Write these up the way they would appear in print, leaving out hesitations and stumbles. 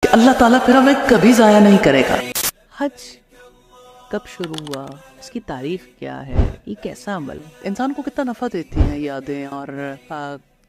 کہ اللہ تعالیٰ پھر ہمیں کبھی ضائع نہیں کرے گا۔ حج کب شروع ہوا، اس کی تاریخ کیا ہے، یہ کیسا عمل؟ انسان کو کتنا نفع دیتی ہیں یادیں، اور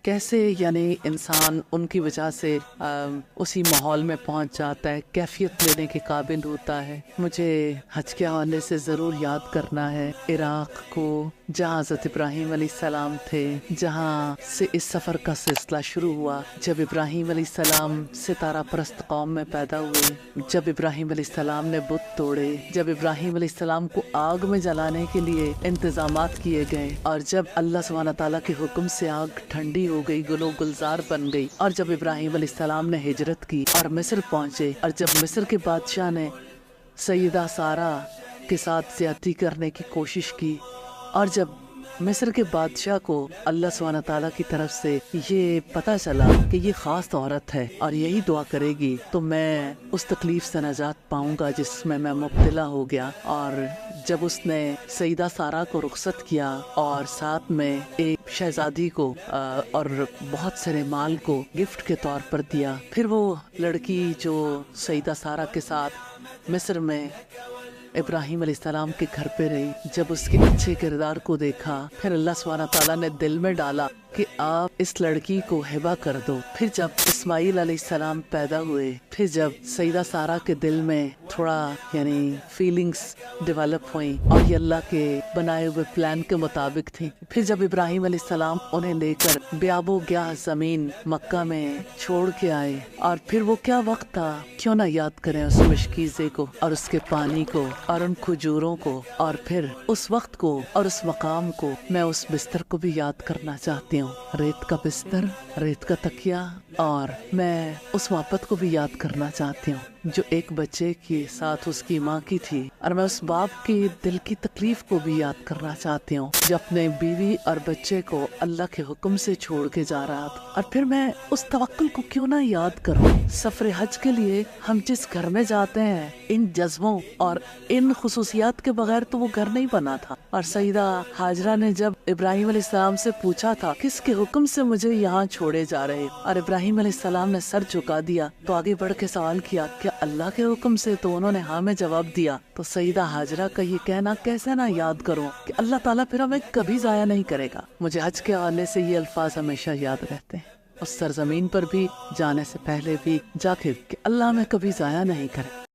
کیسے یعنی انسان ان کی وجہ سے اسی ماحول میں پہنچ جاتا ہے، کیفیت لینے کے قابل ہوتا ہے۔ مجھے حج کے حوالے سے ضرور یاد کرنا ہے عراق کو، جہاں حضرت ابراہیم علیہ السلام تھے، جہاں سے اس سفر کا سلسلہ شروع ہوا۔ جب ابراہیم علیہ السلام ستارہ پرست قوم میں پیدا ہوئے، جب ابراہیم علیہ السلام نے بت توڑے، جب ابراہیم علیہ السلام کو آگ میں جلانے کے لیے انتظامات کیے گئے، اور جب اللہ سبحانہ تعالیٰ کے حکم سے آگ ٹھنڈی ہو گئی، گلو گلزار بن گئی، اور جب ابراہیم علیہ السلام نے ہجرت کی اور مصر پہنچے، اور جب مصر کے بادشاہ نے سیدہ سارہ کے ساتھ زیادتی کرنے کی کوشش کی، اور جب مصر کے بادشاہ کو اللہ سبحانہ تعالیٰ کی طرف سے یہ پتہ چلا کہ یہ خاص عورت ہے اور یہی دعا کرے گی تو میں اس تکلیف سے نجات پاؤں گا جس میں مبتلا ہو گیا، اور جب اس نے سیدہ سارہ کو رخصت کیا اور ساتھ میں ایک شہزادی کو اور بہت سارے مال کو گفٹ کے طور پر دیا، پھر وہ لڑکی جو سیدہ سارہ کے ساتھ مصر میں ابراہیم علیہ السلام کے گھر پہ رہی، جب اس کے اچھے کردار کو دیکھا، پھر اللہ سبحانہ تعالیٰ نے دل میں ڈالا کہ آپ اس لڑکی کو ہبہ کر دو۔ پھر جب اسماعیل علیہ السلام پیدا ہوئے، پھر جب سیدہ سارہ کے دل میں تھوڑا یعنی فیلنگز ڈیولپ ہوئیں اور یہ اللہ کے بنائے ہوئے پلان کے مطابق تھی، پھر جب ابراہیم علیہ السلام انہیں لے کر بیاب و گیاہ زمین مکہ میں چھوڑ کے آئے، اور پھر وہ کیا وقت تھا، کیوں نہ یاد کریں اس مشکیزے کو اور اس کے پانی کو اور ان کھجوروں کو، اور پھر اس وقت کو اور اس مقام کو۔ میں اس بستر کو بھی یاد کرنا چاہتی ہوں، ریت کا بستر، ریت کا تکیہ، اور میں اس محبت کو بھی یاد کرنا چاہتی ہوں جو ایک بچے کے ساتھ اس کی ماں کی تھی، اور میں اس باپ کی دل کی تکلیف کو بھی یاد کرنا چاہتی ہوں جو اپنے بیوی اور بچے کو اللہ کے حکم سے چھوڑ کے جا رہا تھا۔ اور پھر میں اس توکل کو کیوں نہ یاد کروں۔ سفر حج کے لیے ہم جس گھر میں جاتے ہیں، ان جذبوں اور ان خصوصیات کے بغیر تو وہ گھر نہیں بنا تھا۔ اور سیدہ ہاجرہ نے جب ابراہیم علیہ السلام سے پوچھا تھا کس کے حکم سے مجھے یہاں چھوڑے جا رہے، اور ابراہیم علیہ السلام نے سر جھکا دیا تو آگے بڑھ کے سوال کیا کیا اللہ کے حکم سے، تو انہوں نے ہاں میں جواب دیا۔ تو سیدہ ہاجرہ کا یہ کہنا کیسے نہ یاد کروں کہ اللہ تعالیٰ پھر ہمیں کبھی ضائع نہیں کرے گا۔ مجھے حج کے حوالے سے یہ الفاظ ہمیشہ یاد رہتے ہیں، اس سرزمین پر بھی جانے سے پہلے بھی جا کے، کہ اللہ ہمیں کبھی ضائع نہیں کرے۔